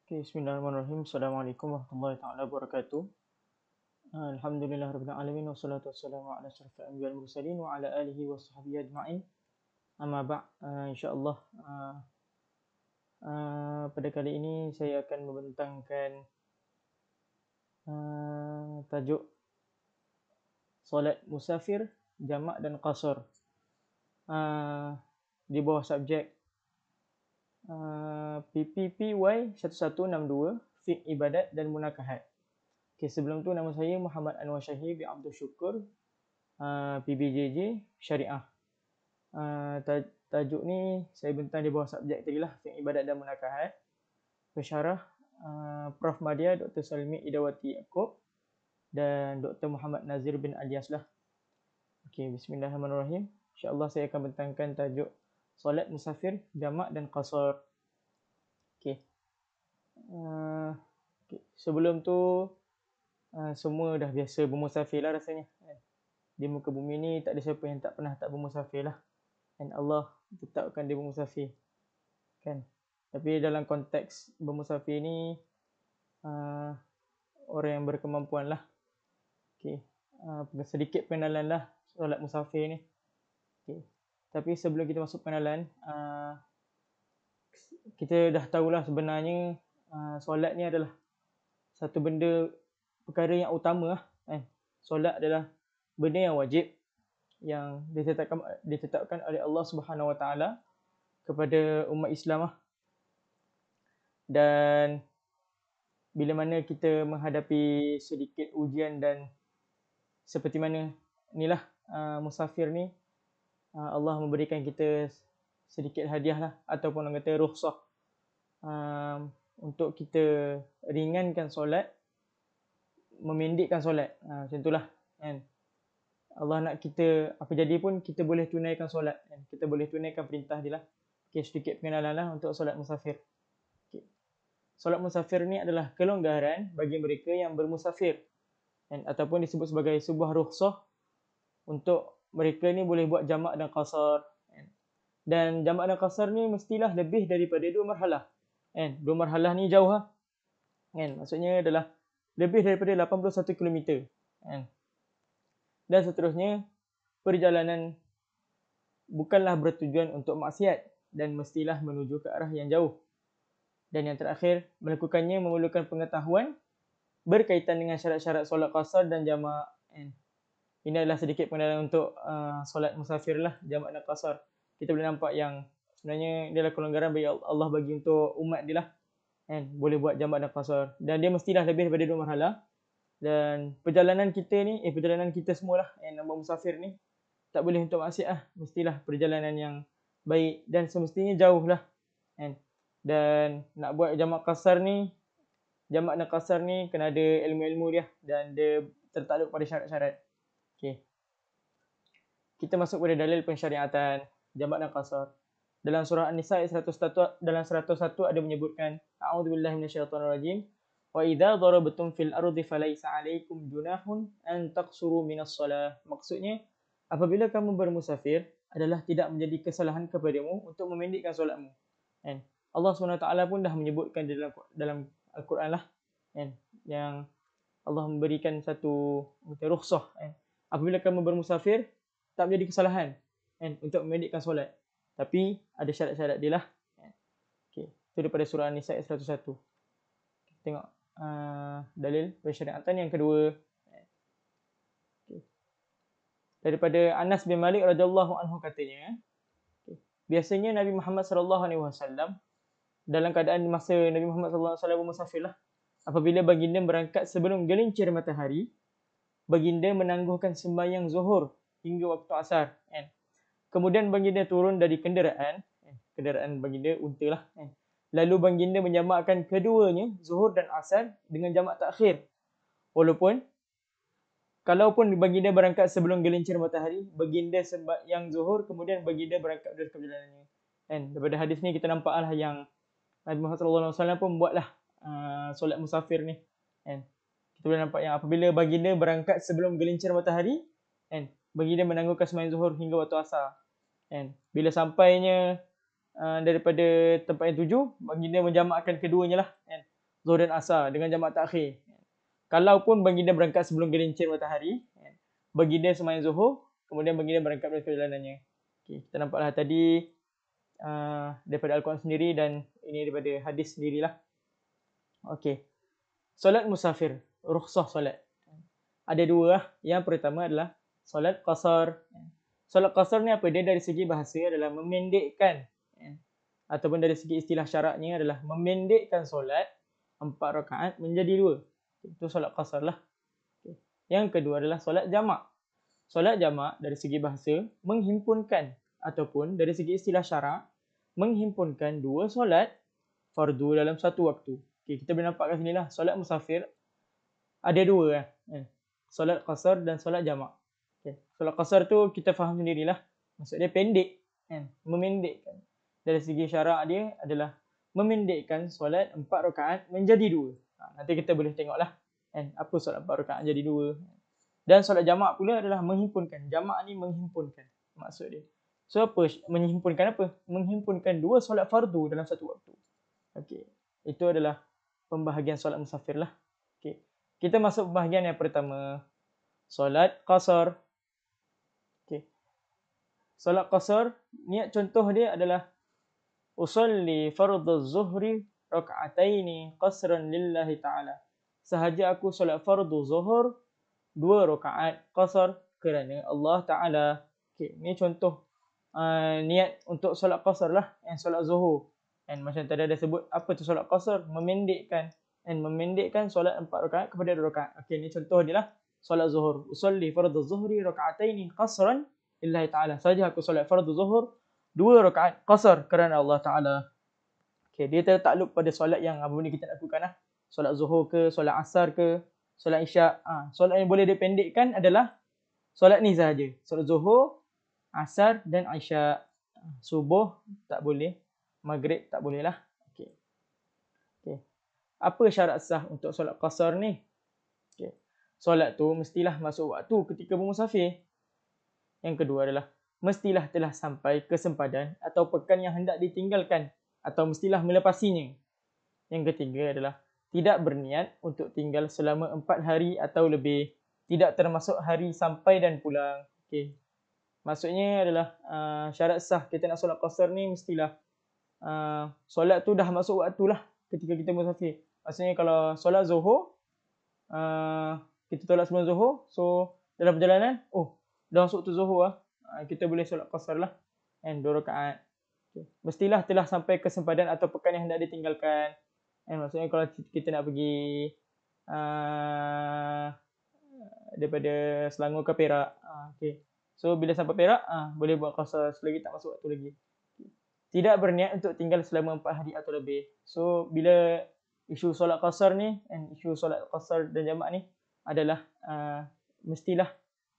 Okay, Bismillahirrahmanirrahim. Assalamualaikum warahmatullahi taala wabarakatuh. Alhamdulillah rabbil alamin wassalatu wassalamu ala asyrafil anbiya'i wal mursalin wa ala alihi washabbihi ajma'in. Amma ba' insyaallah pada kali ini saya akan membentangkan tajuk solat musafir, jamak dan qasar di bawah subjek PPPY 1162 Fiqh Ibadat dan Munakahat. Okay, sebelum tu nama saya Muhammad Anwar Syahir bin Abdul Syukur, PBJJ Syariah. Tajuk ni saya bentang di bawah subjek tadi lah, Fiqh Ibadat dan Munakahat. Pensyarah Prof. Madya Dr. Salmi Idawati Yaakob dan Dr. Muhammad Nazir bin Alias lah. Okay, Bismillahirrahmanirrahim. InsyaAllah saya akan bentangkan tajuk solat musafir, jamak dan qasar. Okay. Sebelum tu semua dah biasa bermusafir lah rasanya. Di muka bumi ni tak ada siapa yang tak pernah tak bermusafir lah. Dan Allah tetapkan dia bermusafir. Kan? Tapi dalam konteks bermusafir ni orang yang berkemampuan lah. Okay. Sedikit pengenalan lah solat musafir ni. Okay. Tapi sebelum kita masuk pengenalan, kita dah tahulah sebenarnya solat ni adalah satu benda, perkara yang utama lah. Solat adalah benda yang wajib yang ditetapkan oleh Allah Subhanahu Wa Taala kepada umat Islam lah. Dan bila mana kita menghadapi sedikit ujian dan seperti mana inilah musafir ni, Allah memberikan kita sedikit hadiah lah, ataupun orang kata rukhsah untuk kita ringankan solat, memendekkan solat. Macam itulah kan. Allah nak kita apa jadi pun kita boleh tunaikan solat kan? Kita boleh tunaikan perintah dia lah. Okay, sedikit pengenalan lah untuk solat musafir. Okay. Solat musafir ni adalah kelonggaran bagi mereka yang bermusafir kan? Ataupun disebut sebagai sebuah rukhsah untuk mereka ni boleh buat jamak dan qasar kan? Dan jamak dan qasar ni mestilah lebih daripada 2 marhalah kan? 2 marhalah ni jauh lah kan? Maksudnya adalah lebih daripada 81 km kan? Dan seterusnya, perjalanan bukanlah bertujuan untuk maksiat dan mestilah menuju ke arah yang jauh. Dan yang terakhir, melakukannya memerlukan pengetahuan berkaitan dengan syarat-syarat solat qasar dan jamak. Ini adalah sedikit pengenalan untuk solat musafir lah, jamak dan qasar. Kita boleh nampak yang sebenarnya dia adalah kelonggaran bagi Allah bagi untuk umat dia lah. Boleh buat jamak dan qasar. Dan dia mestilah lebih daripada 2 marhalah. Dan perjalanan kita semualah yang nak buat musafir ni tak boleh untuk maksiat lah. Mestilah perjalanan yang baik dan semestinya jauh lah kan. Dan nak buat jamak dan qasar ni kena ada ilmu-ilmu dia dan dia tertakluk pada syarat-syarat. Okay. Kita masuk pada dalil pensyariatan jamak dan qasar. Dalam surah An-Nisa ayat 101 ada menyebutkan a'udzubillahi minasyaitonirrajim. Wa idza darabtum fil ardi falaysa 'alaikum junahun an taqsuru minas shalah. Maksudnya, apabila kamu bermusafir adalah tidak menjadi kesalahan kepadamu untuk memendekkan solatmu. Kan? Allah SWT pun dah menyebutkan dalam Al-Quran lah kan? Yang Allah memberikan satu rukhsah kan? Apabila kamu bermusafir tak menjadi kesalahan kan? Untuk memendekkan solat. Tapi ada syarat-syarat dia lah. Okay. Itu daripada surah An-Nisa ayat 101. Kita tengok dalil pensyariatan yang kedua. Okay. Daripada Anas bin Malik radhiyallahu anhu katanya, okay, biasanya Nabi Muhammad sallallahu alaihi wasallam dalam keadaan masa Nabi Muhammad sallallahu alaihi wasallam bermusafir lah, apabila baginda berangkat sebelum gelincir matahari, baginda menangguhkan sembahyang zuhur hingga waktu asar kan. Kemudian baginda turun dari kenderaan baginda unta lah kan. Lalu baginda menjamakkan keduanya, zuhur dan asar, dengan jamak takhir. Kalaupun baginda berangkat sebelum gelincir matahari, baginda sembahyang zuhur, kemudian baginda berangkat dari perjalanannya. Dan daripada hadis ni kita nampaklah yang Nabi Muhammad SAW pun buatlah solat musafir ni. Kita boleh nampak yang apabila baginda berangkat sebelum gelincir matahari, baginda menangguhkan sembahyang zuhur hingga waktu asar. Bila sampainya daripada tempat yang tuju, baginda menjamakkan keduanya lah. Zuhur dan Asar dengan jamak takhir. Kalaupun baginda berangkat sebelum gelincir matahari, baginda sembahyang Zuhur, kemudian baginda berangkat dari perjalanannya. Okay, kita nampaklah tadi daripada Al-Quran sendiri dan ini daripada hadis sendirilah. Okey. Solat musafir, rukhsah solat. Ada dua lah. Yang pertama adalah solat qasar. Solat qasar ni apa? Dia dari segi bahasa adalah memendekkan, ataupun dari segi istilah syaraknya adalah memendekkan solat 4 rakaat menjadi 2. Itu solat qasar lah. Yang kedua adalah solat jamak. Solat jamak dari segi bahasa menghimpunkan, ataupun dari segi istilah syarak menghimpunkan dua solat fardu dalam satu waktu. Okay, kita boleh nampak kat sini lah. Solat musafir ada dua lah. Solat qasar dan solat jamak. Okay. Solat qasar tu kita faham sendirilah. Maksud dia pendek. Memendekkan. Dari segi syarak dia adalah memendekkan solat 4 rakaat menjadi 2. Nanti kita boleh tengoklah apa solat 4 rakaat jadi 2. Dan solat jamak pula adalah menghimpunkan. Jamak ni menghimpunkan maksud dia. So apa? Menghimpunkan apa? Menghimpunkan 2 solat fardu dalam satu waktu. Okey. Itu adalah pembahagian solat musafir lah. Okey. Kita masuk pembahagian yang pertama. Solat qasar. Okey. Solat qasar, niat contoh dia adalah usalli fardhu zuhri raka'ataini qasran lillahi ta'ala. Sahaja aku solat fardu zuhur 2 rakaat qasar kerana Allah Ta'ala. Okey, ni contoh niat untuk solat qasar lah, solat zuhur. Macam tadi ada sebut apa tu solat qasar? Memendekkan. Memendekkan solat 4 rakaat kepada 2 rakaat. Okey, ni contoh dia lah. Solat zuhur. Usalli fardhu zuhri raka'ataini qasran lillahi ta'ala. Saja aku solat fardhu zuhur 2 rakaat qasar kerana Allah Ta'ala. Okey, dia tertakluk pada solat yang apa ni kita lakukan lah. Solat zuhur ke, solat asar ke, solat isyak. Solat yang boleh dipendekkan adalah solat ni sahaja. Solat zuhur, asar dan isyak. Subuh tak boleh. Maghrib tak boleh lah. Okey. Okey. Apa syarat sah untuk solat qasar ni? Okey. Solat tu mestilah masuk waktu ketika bermusafir. Yang kedua adalah mestilah telah sampai ke sempadan atau pekan yang hendak ditinggalkan, atau mestilah melepasinya. Yang ketiga adalah tidak berniat untuk tinggal selama 4 hari atau lebih. Tidak termasuk hari sampai dan pulang. Okey. Maksudnya adalah syarat sah kita nak solat qasar ni mestilah solat tu dah masuk waktu lah ketika kita musafir. Maksudnya kalau solat zuhur, kita tolak sebelum zuhur, so dalam perjalanan, dah masuk waktu zuhur lah, kita boleh solat qasar lah, 2 rakaat. Okay. Mestilah telah sampai ke sempadan atau pekan yang hendak ditinggalkan. Maksudnya kalau kita nak pergi daripada Selangor ke Perak, okay. So bila sampai Perak, boleh buat qasar selagi tak masuk waktu lagi. Tidak berniat untuk tinggal selama 4 hari atau lebih. So bila isu solat qasar ni, isu solat qasar dan jamak ni adalah mestilah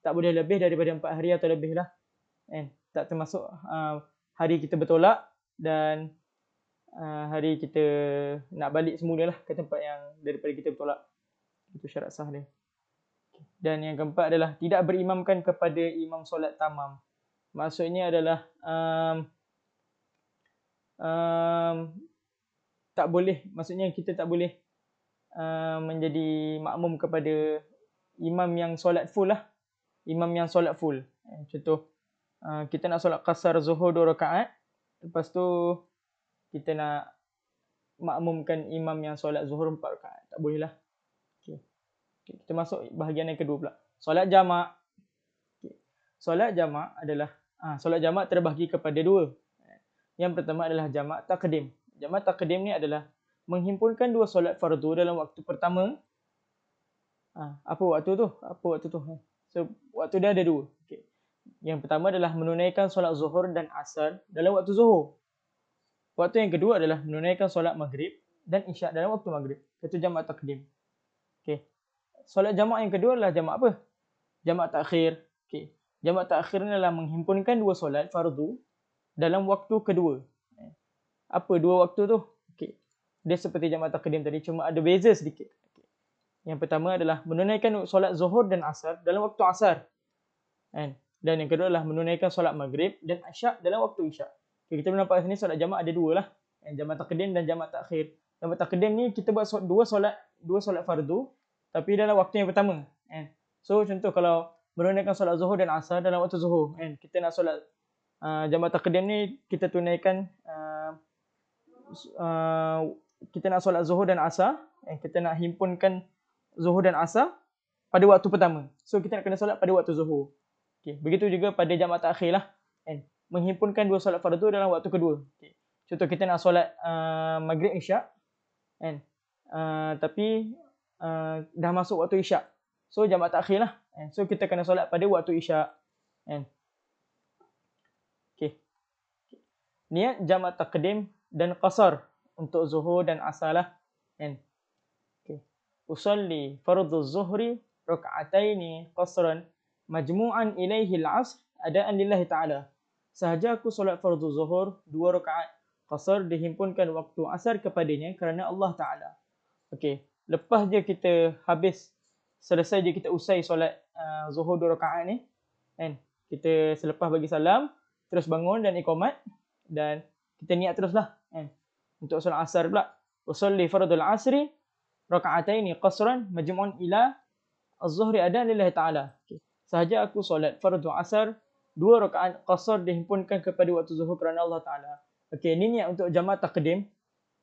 tak boleh lebih daripada 4 hari atau lebih lah. Tak termasuk hari kita bertolak dan hari kita nak balik semula lah ke tempat yang daripada kita bertolak. Itu syarat sah dia. Dan yang keempat adalah tidak berimamkan kepada imam solat tamam. Maksudnya adalah tak boleh, maksudnya kita tak boleh menjadi makmum kepada imam yang solat full lah. Imam yang solat full. Contoh, kita nak solat qasar zuhur 2 rakaat, lepas tu kita nak makmumkan imam yang solat zuhur 4 rakaat. Tak boleh lah. Okay. Kita masuk bahagian yang kedua pula. Solat jamak. Okay. Solat jamak adalah, solat jamak terbahagi kepada 2. Yang pertama adalah jamak taqdim. Jamak taqdim ni adalah menghimpunkan 2 solat fardu dalam waktu pertama. Apa waktu tu? So, waktu dia ada 2. Okay. Yang pertama adalah menunaikan solat zuhur dan asar dalam waktu zuhur. Waktu yang kedua adalah menunaikan solat maghrib dan isyak dalam waktu maghrib. Itu jamak taqdim. Okay. Solat jamak yang kedua adalah jamak apa? Jamak takhir. Okay. Jamak takhir ni adalah menghimpunkan 2 solat fardu dalam waktu kedua. Apa 2 waktu tu? Okay. Dia seperti jamak taqdim tadi, cuma ada beza sedikit. Okay. Yang pertama adalah menunaikan solat zuhur dan asar dalam waktu asar. Dan yang kedua adalah menunaikan solat maghrib dan isyak dalam waktu isyak. Okay, kita boleh nampak sini solat jamak ada 2 lah. Jamak taqdim dan jamak takhir. Jamak takdim ni kita buat dua solat fardu tapi dalam waktu yang pertama, kan. So contoh kalau menunaikan solat Zuhur dan Asar dalam waktu Zuhur, kan. Kita nak solat jamak takdim ni kita tunaikan kita nak solat Zuhur dan Asar, kita nak himpunkan Zuhur dan Asar pada waktu pertama. So kita nak kena solat pada waktu Zuhur. Okay. Begitu juga pada jamak takhir lah, kan. Menghimpunkan dua solat fardu dalam waktu kedua. Okay. Contoh kita nak solat Maghrib Isyak, kan. Tapi dah masuk waktu Isyak. So jamak takhir lah, kan. So kita kena solat pada waktu Isyak, kan. Okay. Niat jamak takdim dan qasar untuk Zuhur dan Asar lah, kan. Okay. Usalli fardhu zuhri raka'ataini qasran majmu'an ilaihi al-'asr adaan lillahi ta'ala. Sahaja aku solat fardhu Zuhur 2 rakaat qasar dihimpunkan waktu Asar kepadanya kerana Allah Ta'ala. Okey, lepas je kita selesai je kita usai solat Zuhur 2 rakaat ni, kan. Kita selepas bagi salam terus bangun dan iqamat dan kita niat teruslah, kan. Untuk solat Asar pula, usolli fardhul asri raka'ataini qasran majmu'un ila az-zuhri adaan lillahi ta'ala. Okay. Sahaja aku solat fardhu Asar 2 rakaat qasar dihimpunkan kepada waktu Zuhur kerana Allah Ta'ala. Okey, ni niat untuk jamak takdim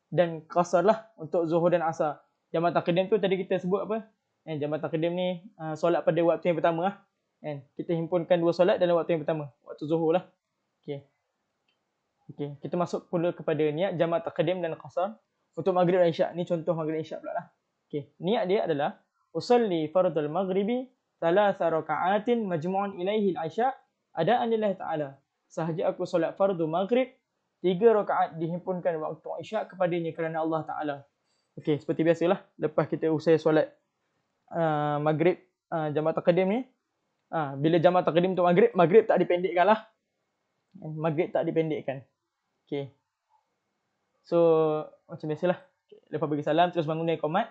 dan qasar lah untuk Zuhur dan Asar. Jamak takdim tu tadi kita sebut apa? Jamak takdim ni solat pada waktu yang pertama lah. Kita himpunkan dua solat dalam waktu yang pertama, waktu Zuhur lah. Okey. Okey, kita masuk pula kepada niat jamak takdim dan qasar untuk Maghrib dan Isyak. Ni contoh Maghrib Isyak pula lah. Okey, niat dia adalah usalli fardhul maghribi 3 raka'atin majmu'un ilaihi al-'isya adaan lillahi ta'ala. Sahaja aku solat fardu maghrib 3 rakaat dihimpunkan waktu Isyak kepadanya kerana Allah Ta'ala. Okey, seperti biasalah, lepas kita usai solat maghrib jamak takdim ni, bila jamak takdim untuk maghrib tak dipendekkan lah. Maghrib tak dipendekkan. Okey. So macam biasalah, lepas bagi salam terus bangun dari qomat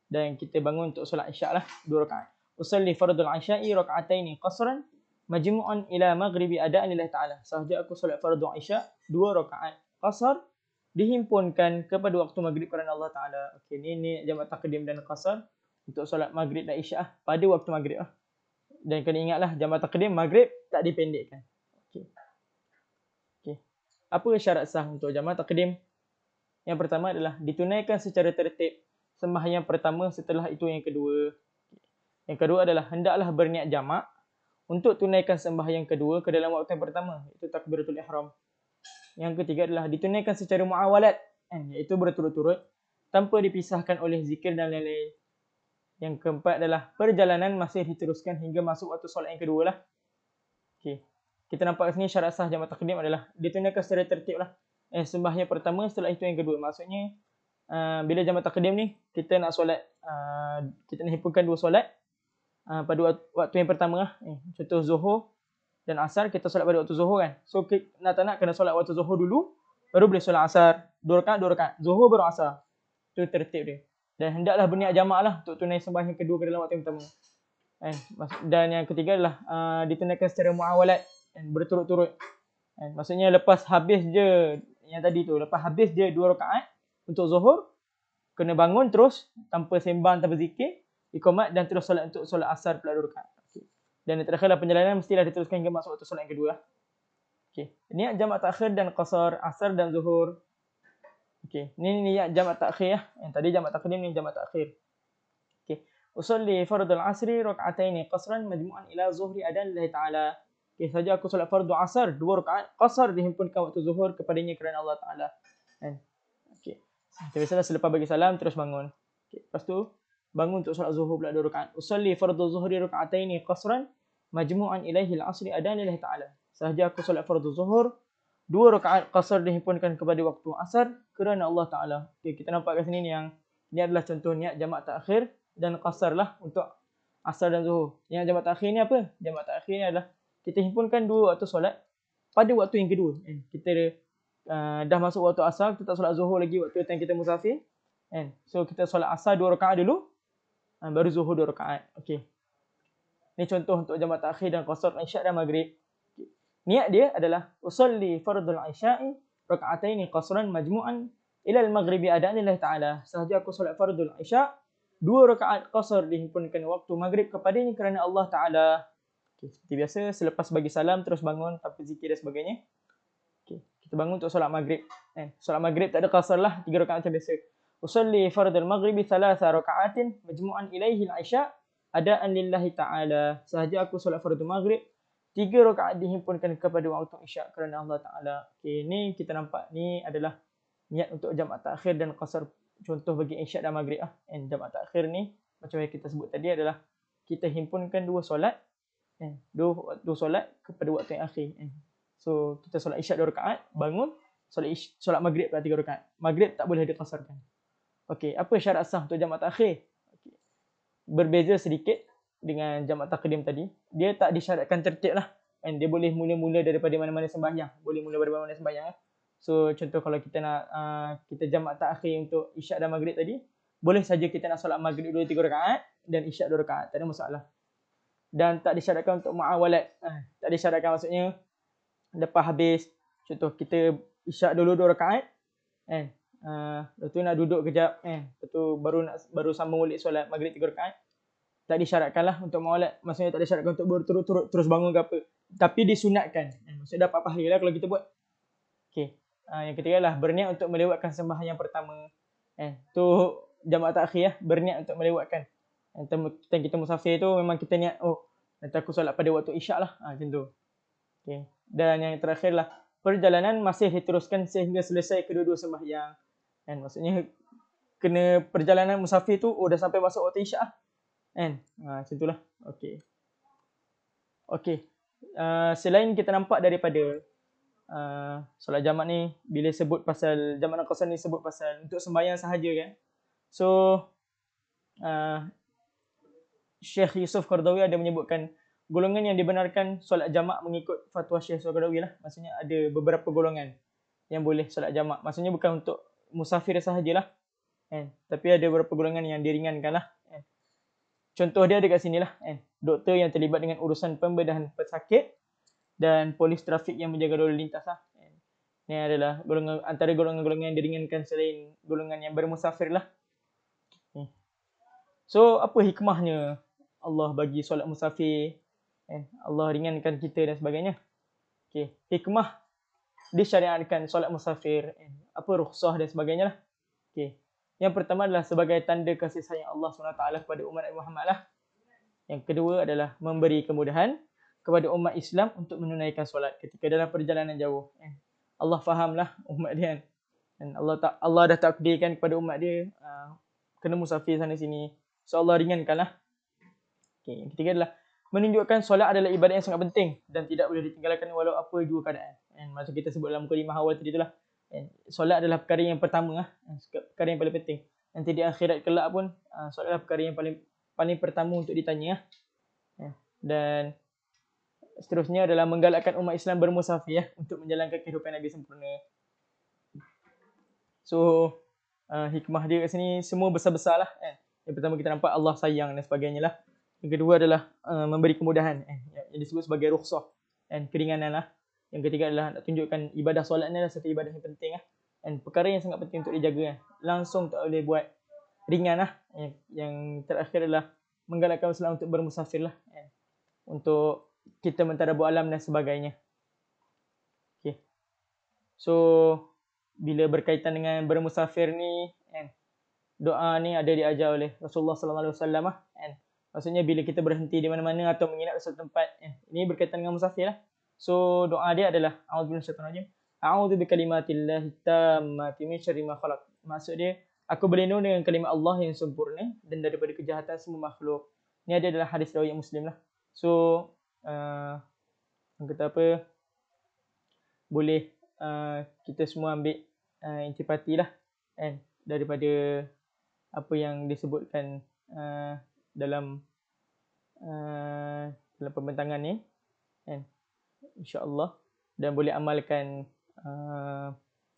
dan kita bangun untuk solat Isyak lah 2 rakaat. Usalli fardhul 'isya'i raka'ataini qasran majmu'an ila maghribi adaan lillahi ta'ala. Sahaja aku solat fardhu Isyak 2 rakaat qasar dihimpunkan kepada waktu maghrib kerana Allah Ta'ala. Okey, ni jamak takdim dan qasar untuk solat maghrib dan Isyak lah, pada waktu maghrib lah. Dan kena ingatlah jamak takdim maghrib tak dipendekkan. Okey. Okey. Apa syarat sah untuk jamak takdim? Yang pertama adalah ditunaikan secara tertib sembahyang pertama, setelah itu yang kedua. Yang kedua adalah hendaklah berniat jamak untuk tunaikan sembahyang kedua ke dalam waktu yang pertama, iaitu takbiratul ihram. Yang ketiga adalah ditunaikan secara muawalat, iaitu berturut-turut tanpa dipisahkan oleh zikir dan lain-lain. Yang keempat adalah perjalanan masih diteruskan hingga masuk waktu solat yang kedua lah. Okey. Kita nampak sini syarat sah jamak takdim adalah ditunaikan secara tertib lah. Sembahyang pertama, setelah itu yang kedua. Maksudnya bila jamak takdim ni kita nak solat, kita nak himpunkan dua solat pada waktu yang pertama lah. Contoh Zuhur dan Asar, kita solat pada waktu Zuhur, kan. So nak tak nak kena solat waktu Zuhur dulu, baru boleh solat Asar 2 rakaat, Zuhur baru Asar. Itu tertib dia. Dan hendaklah berniat jamak lah untuk tunai sembahyang kedua ke dalam waktu yang pertama. Dan yang ketiga adalah ditunaikan secara muawalat, berturut-turut. Maksudnya lepas habis je yang tadi tu, lepas habis je 2 rakaat untuk Zuhur, kena bangun terus tanpa sembang, tanpa zikir, iqamat dan terus solat untuk solat Asar pula 2 rakaat. Okay. Dan yang terakhirlah perjalanan mestilah diteruskan hingga masuk waktu solat yang kedua. Okey. Niat jamak takhir dan qasar Asar dan Zuhur. Okey, ni niat jamak takhir ya. Yang tadi jamak takdim, ni jamak takhir. Okey. Usolli fardhul asri raka'ataini qasran majmu'an ila zuhri adaan lillahi ta'ala. Okey, saja aku solat fardhu Asar 2 rakaat qasar dihimpunkan waktu Zuhur kepadanya kerana Allah Ta'ala. Okey. Biasalah selepas bagi salam terus bangun. Okey, lepas tu bangun untuk solat Zuhur pula 2 rakaat. Usolli fardhu zuhri raka'ataini qasran majmu'an ilaihi al-'asri adaan lillahi ta'ala. Sahaja aku solat fardhu Zuhur 2 rakaat qasar dihimpunkan kepada waktu Asar kerana Allah Ta'ala. Okay, kita nampak kat sini ni yang ni adalah contoh niat jamak takhir dan qasar lah untuk Asar dan Zuhur. Yang jamak takhir ni apa? Jamak takhir ni adalah kita himpunkan 2 waktu solat pada waktu yang kedua. Kita dah masuk waktu Asar, kita tak solat Zuhur lagi waktu time kita musafir. So kita solat Asar 2 rakaat dulu, baru Zuhur 2 rakaat. Okay. Ni contoh untuk jamak takhir dan qasar Isyak dan Maghrib. Niat dia adalah usolli fardhul 'isya'i raka'ataini qasran majmu'an ilal maghribi adaan lillahi ta'ala. Sahaja aku solat fardul isya, 2 rakaat qasar dihimpunkan waktu maghrib kepadanya kerana Allah Ta'ala. Okay, seperti biasa, selepas bagi salam terus bangun tanpa zikir dan sebagainya. Okay, kita bangun untuk solat maghrib. Solat maghrib tak ada qasar lah, 3 rakaat macam biasa. Usalli fardul maghribi 3 rakaatin majmu'an ilaihi al-isya adaan lillahi ta'ala. Sahaja aku solat fardul maghrib, 3 rakaat dihimpunkan kepada waktu isya kerana Allah Ta'ala. Okay, ni kita nampak ni adalah niat untuk jamak takhir dan qasar. Contoh bagi isyak dan maghrib lah. Jamak takhir ni macam yang kita sebut tadi adalah kita himpunkan 2 solat, dua solat kepada waktu yang akhir. So kita solat isyak 2 rakaat, bangun solat maghrib pula 3 rakaat. Maghrib tak boleh diqasarkan. Okey, apa syarat sah untuk jamak takhir? Okay. Berbeza sedikit dengan jamak taqdim tadi. Dia tak disyaratkan tertib lah. Dia boleh mula-mula daripada mana-mana sembahyang. Boleh mula daripada mana-mana sembahyang. So contoh kalau kita nak kita jamak takhir untuk isyak dan maghrib tadi, boleh saja kita nak solat maghrib 2-3 rakaat dan isyak 2 rakaat, tak ada masalah. Dan tak disyaratkan untuk muawalat. Tak disyaratkan, maksudnya lepas habis, contoh kita isyak dulu 2 rakaat, lepas tu nak duduk kejap, lepas tu baru sambung balik solat maghrib 3 rakaat. Tak disyaratkan lah untuk muawalat. Maksudnya tak disyaratkan untuk berturut-turut terus bangun ke apa. Tapi disunatkan. Maksudnya dapat pahala lah kalau kita buat. Okay. Yang ketiga lah berniat untuk melewatkan sembahyang yang pertama. Tu jamak takhir ya, berniat untuk melewatkan. Time kita musafir tu memang kita niat, nanti aku solat pada waktu isyak lah. Macam tu. Okay. Dan yang terakhir lah, perjalanan masih diteruskan sehingga selesai kedua-dua sembahyang. Maksudnya kena perjalanan musafir tu, dah sampai masuk waktu isyak lah. Macam tu lah. Okay. Selain kita nampak daripada solat jamak ni, bila sebut pasal jamak dan qasar ni sebut pasal untuk sembahyang sahaja kan. So Syekh Yusuf Qaradawi ada menyebutkan golongan yang dibenarkan solat jamak mengikut fatwa Syekh Yusuf Qaradawi lah. Maksudnya ada beberapa golongan yang boleh solat jamak. Maksudnya bukan untuk musafir sahajalah, tapi ada beberapa golongan yang diringankan lah. Contoh dia ada kat sini lah. Doktor yang terlibat dengan urusan pembedahan pesakit dan polis trafik yang menjaga lalu lintas lah. Ini adalah antara golongan-golongan yang diringankan selain golongan yang bermusafir lah. So apa hikmahnya Allah bagi solat musafir? Allah ringankan kita dan sebagainya. Hikmah disyariatkan solat musafir, apa rukhsah dan sebagainya lah. Yang pertama adalah sebagai tanda kasih sayang Allah SWT kepada umat Muhammad lah. Yang kedua adalah memberi kemudahan kepada umat Islam untuk menunaikan solat ketika dalam perjalanan jauh. Allah fahamlah umat dia kan. Allah dah takdirkan kepada umat dia kena musafir sana sini. So Allah ringankanlah. Yang ketiga adalah menunjukkan solat adalah ibadat yang sangat penting dan tidak boleh ditinggalkan walau apa jua keadaan. Macam kita sebut dalam mukadimah awal tadi itulah. Solat adalah perkara yang pertama lah, perkara yang paling penting. Nanti di akhirat kelak pun solat adalah perkara yang paling pertama untuk ditanya. Dan seterusnya adalah menggalakkan umat Islam bermusafir untuk menjalankan kehidupan Nabi sempurna. So hikmah dia kat sini semua besar-besar lah. Yang pertama kita nampak Allah sayang dan sebagainya lah. Yang kedua adalah memberi kemudahan, yang disebut sebagai rukhsah, keringanan lah. Yang ketiga adalah nak tunjukkan ibadah solat ni adalah satu ibadah yang penting lah. Perkara yang sangat penting untuk dijaga. Langsung tak boleh buat ringan lah. Yang terakhir adalah menggalakkan Islam untuk bermusafir lah. Untuk kita mentadabbur alam dan sebagainya. So bila berkaitan dengan bermusafir ni, doa ni ada diajar oleh Rasulullah SAW lah. Maksudnya bila kita berhenti di mana-mana atau menginap di satu tempat, ini berkaitan dengan musafir lah. So doa dia adalah a'udzu minasyaitonir rajim. A'udzu bikalimatillahi tammati min syarri ma khalaq. Maksud dia, aku berlindung dengan kalimat Allah yang sempurna dan daripada kejahatan semua makhluk. Ini adalah hadis riwayat Muslim lah. So kata apa, boleh kita semua ambil intipati lah daripada apa yang disebutkan dalam pembentangan ni, insya-Allah, dan boleh amalkan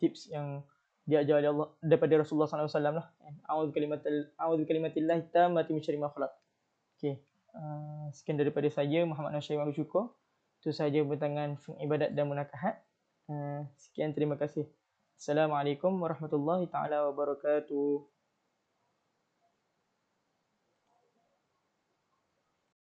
tips yang diajar oleh Allah daripada Rasulullah SAW lah. A'udzu kalimatillahi tammati min syarri ma khalaq. Sekian daripada saya, Muhammad Nasyir Syukur. Itu sahaja pembentangan ibadat dan munakahat. Sekian, terima kasih. Assalamualaikum warahmatullahi taala wabarakatuh.